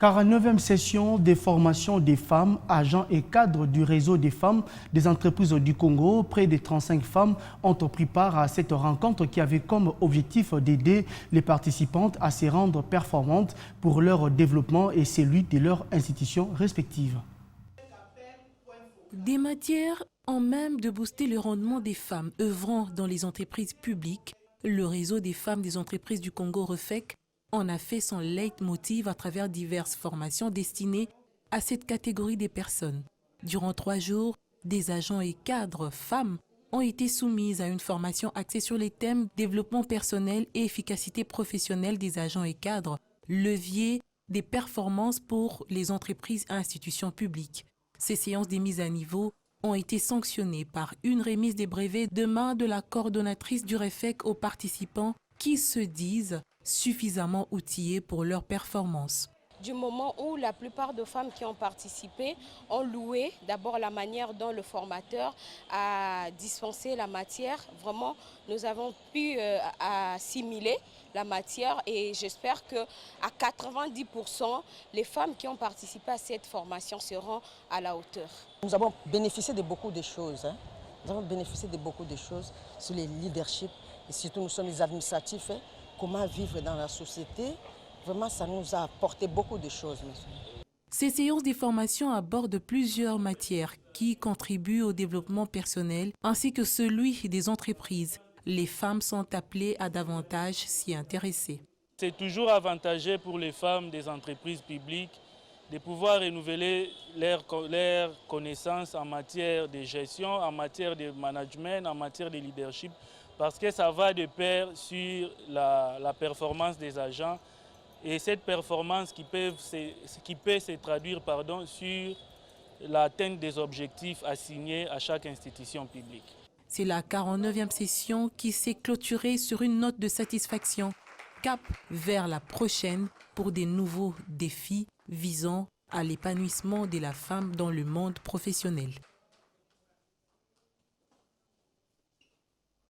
49e session des formations des femmes, agents et cadres du réseau des femmes des entreprises du Congo. Près de 35 femmes ont pris part à cette rencontre qui avait comme objectif d'aider les participantes à se rendre performantes pour leur développement et celui de leurs institutions respectives. Des matières en même de booster le rendement des femmes œuvrant dans les entreprises publiques, le réseau des femmes des entreprises du Congo REFEC en a fait son leitmotiv à travers diverses formations destinées à cette catégorie des personnes. Durant 3 jours, des agents et cadres femmes ont été soumises à une formation axée sur les thèmes développement personnel et efficacité professionnelle des agents et cadres, levier des performances pour les entreprises et institutions publiques. Ces séances de mise à niveau ont été sanctionnées par une remise des brevets de main de la coordonnatrice du REFEC aux participants qui se disent suffisamment outillés pour leur performance. Du moment où la plupart des femmes qui ont participé ont loué d'abord la manière dont le formateur a dispensé la matière. Vraiment, nous avons pu assimiler la matière et j'espère qu'à 90%, les femmes qui ont participé à cette formation seront à la hauteur. Nous avons bénéficié de beaucoup de choses. Nous avons bénéficié de beaucoup de choses sur les leaderships et surtout nous sommes les administratifs. Comment vivre dans la société. Vraiment, ça nous a apporté beaucoup de choses, monsieur. Ces séances de formation abordent plusieurs matières qui contribuent au développement personnel ainsi que celui des entreprises. Les femmes sont appelées à davantage s'y intéresser. C'est toujours avantageux pour les femmes des entreprises publiques de pouvoir renouveler leurs connaissances en matière de gestion, en matière de management, en matière de leadership, parce que ça va de pair sur la performance des agents et cette performance qui peut se traduire sur l'atteinte des objectifs assignés à chaque institution publique. C'est la 49e session qui s'est clôturée sur une note de satisfaction. Cap vers la prochaine pour des nouveaux défis visant à l'épanouissement de la femme dans le monde professionnel.